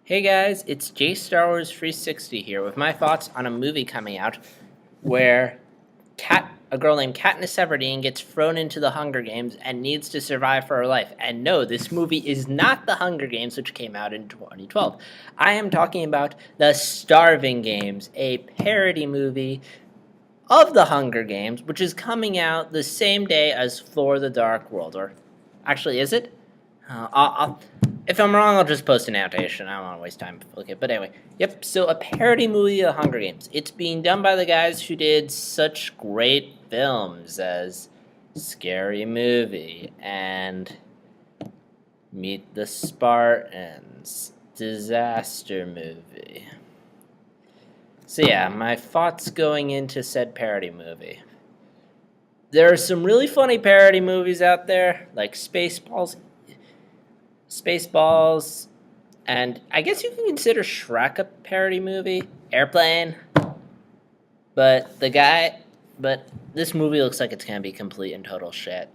Hey guys, it's J Star Wars 360 here with my thoughts on a movie coming out where a girl named Katniss Everdeen gets thrown into the Hunger Games and needs to survive for her life. And no, this movie is not the Hunger Games, which came out in 2012. I am talking about The Starving Games, a parody movie of the Hunger Games, which is coming out the same day as Thor: The Dark World. Or actually, is it? If I'm wrong, I'll just post an annotation. I don't want to waste time. Okay, but anyway, yep. So a parody movie of the Hunger Games. It's being done by the guys who did such great films as Scary Movie and Meet the Spartans, Disaster Movie. So yeah, my thoughts going into said parody movie. There are some really funny parody movies out there, like Spaceballs, and I guess you can consider Shrek a parody movie. Airplane, but this movie looks like it's gonna be complete and total shit.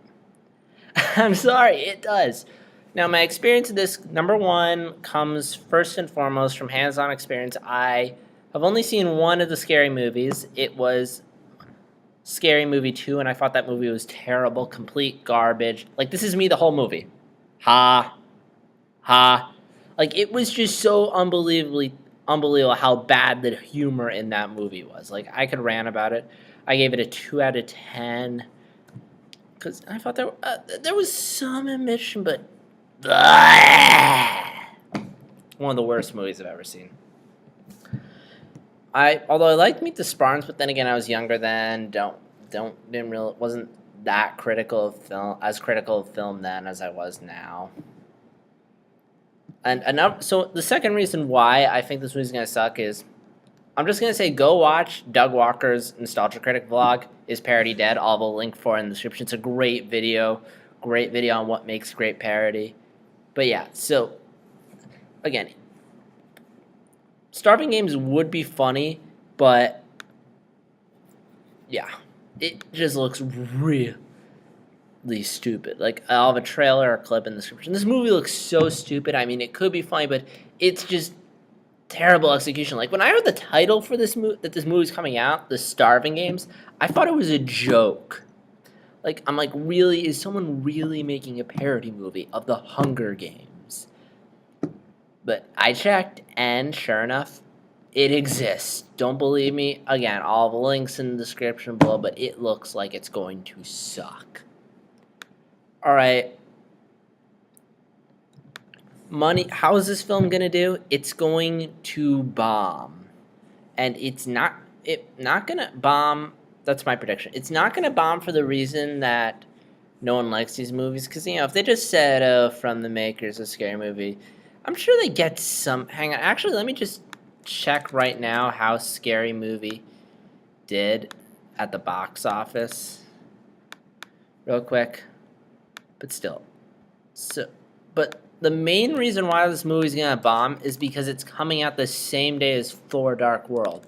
I'm sorry, it does. Now, my experience of this, number one, comes first and foremost from hands-on experience. I have only seen one of the Scary movies. It was Scary Movie 2, and I thought that movie was terrible, complete garbage. Like, this is me the whole movie. Ha. Ha. Like, it was just so unbelievable how bad the humor in that movie was. Like, I could rant about it. I gave it a 2 out of 10. Because I thought there was some admission, but one of the worst movies I've ever seen. Although I liked Meet the Spartans, but then again I was younger then. Wasn't that critical of film then as I was now. So the second reason why I think this movie's gonna suck is I'm just gonna say go watch Doug Walker's Nostalgia Critic vlog. Is Parody Dead? I'll have a link for it in the description. It's a great video on what makes great parody. But yeah, so again, Starving Games would be funny, but yeah, it just looks really stupid. Like, I'll have a trailer or clip in the description. This movie looks so stupid. I mean, it could be funny, but it's just terrible execution. Like, when I heard the title for this movie, that this movie's coming out, The Starving Games, I thought it was a joke. Like, I'm like, really? Is someone really making a parody movie of the Hunger Games? But I checked, and sure enough, it exists. Don't believe me? Again, all the links in the description below, but it looks like it's going to suck. Alright. Money. How is this film going to do? It's going to bomb. And it's not going to bomb. That's my prediction. It's not going to bomb for the reason that no one likes these movies. Because, if they just said, from the makers of Scary Movie, I'm sure they get some. Hang on. Actually, let me just check right now how Scary Movie did at the box office. Real quick. But still. But the main reason why this movie's going to bomb is because it's coming out the same day as Thor: Dark World.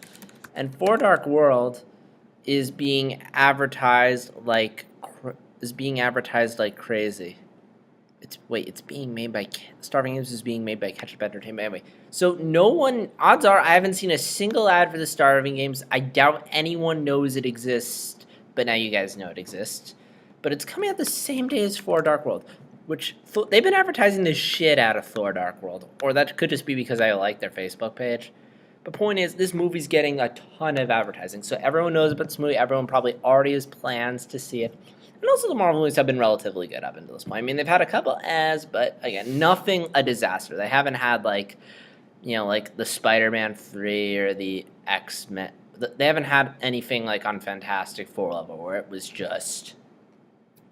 And Thor: Dark World is being advertised like crazy. It's being made by Starving Games is being made by Ketchup Entertainment. Anyway, so odds are I haven't seen a single ad for the Starving Games. I doubt anyone knows it exists, but now you guys know it exists. But it's coming out the same day as Thor: Dark World, which they've been advertising the shit out of Thor: Dark World, or that could just be because I like their Facebook page. The point is, this movie's getting a ton of advertising, so everyone knows about this movie. Everyone probably already has plans to see it. And also, the Marvel movies have been relatively good up until this point. I mean, they've had a couple but again, nothing a disaster. They haven't had, like the Spider-Man 3 or the X-Men. They haven't had anything, like, on Fantastic Four level, where it was just...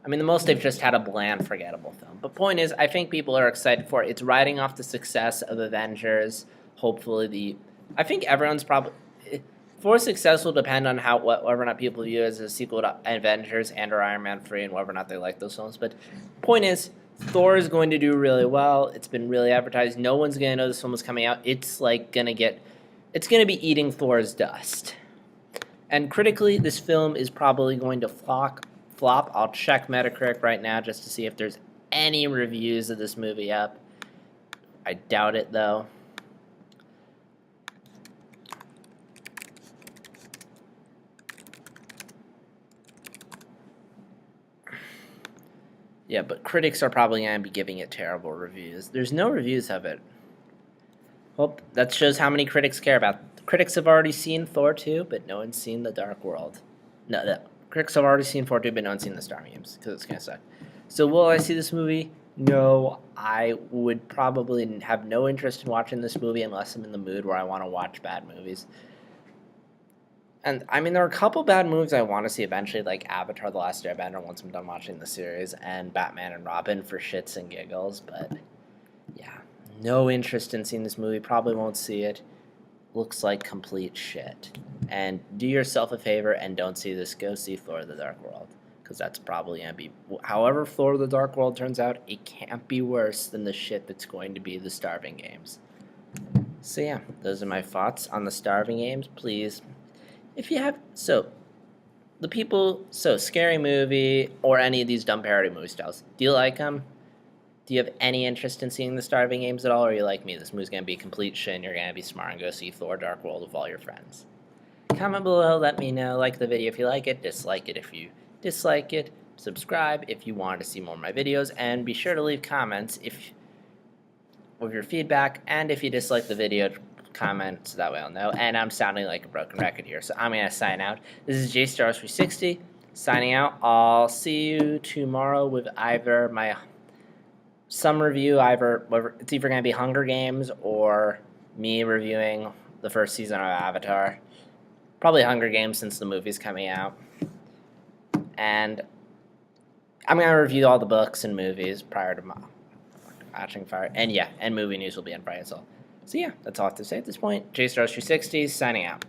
I mean, the most they've just had a bland, forgettable film. But point is, I think people are excited for it. It's riding off the success of Avengers. Hopefully, I think everyone's probably... For success will depend on whether or not people view it as a sequel to Avengers and or Iron Man 3 and whether or not they like those films. But point is, Thor is going to do really well. It's been really advertised. No one's going to know this film is coming out. It's going to be eating Thor's dust. And critically, this film is probably going to flop. I'll check Metacritic right now just to see if there's any reviews of this movie up. I doubt it, though. Yeah, but critics are probably going to be giving it terrible reviews. There's no reviews of it. Well, that shows how many critics care about. Critics have already seen Thor 2, but no one's seen The Dark World. No. Critics have already seen Thor 2, but no one's seen the Star Games, because it's going to suck. So will I see this movie? No, I would probably have no interest in watching this movie unless I'm in the mood where I want to watch bad movies. And, I mean, there are a couple bad movies I want to see eventually, like Avatar: The Last Airbender, once I'm done watching the series, and Batman and Robin for shits and giggles, but, yeah. No interest in seeing this movie, probably won't see it. Looks like complete shit. And do yourself a favor and don't see this. Go see Thor: The Dark World, because that's probably going to be... However Thor: The Dark World turns out, it can't be worse than the shit that's going to be the Starving Games. So yeah, those are my thoughts on the Starving Games. Please... If you have, Scary Movie or any of these dumb parody movie styles, do you like them? Do you have any interest in seeing the Starving Games at all, or are you like me? This movie's going to be complete shit and you're going to be smart and go see Thor: Dark World with all your friends. Comment below, let me know. Like the video if you like it, dislike it if you dislike it, subscribe if you want to see more of my videos, and be sure to leave comments with your feedback, and if you dislike the video, comment so that way I'll know. And I'm sounding like a broken record here, so I'm going to sign out. This is JStars360 signing out. I'll see you tomorrow with either some review, it's either going to be Hunger Games or me reviewing the first season of Avatar. Probably Hunger Games since the movie's coming out. And I'm going to review all the books and movies prior to watching Fire. And yeah, and movie news will be on Friday as well. So yeah, that's all I have to say at this point. JStars360 signing out.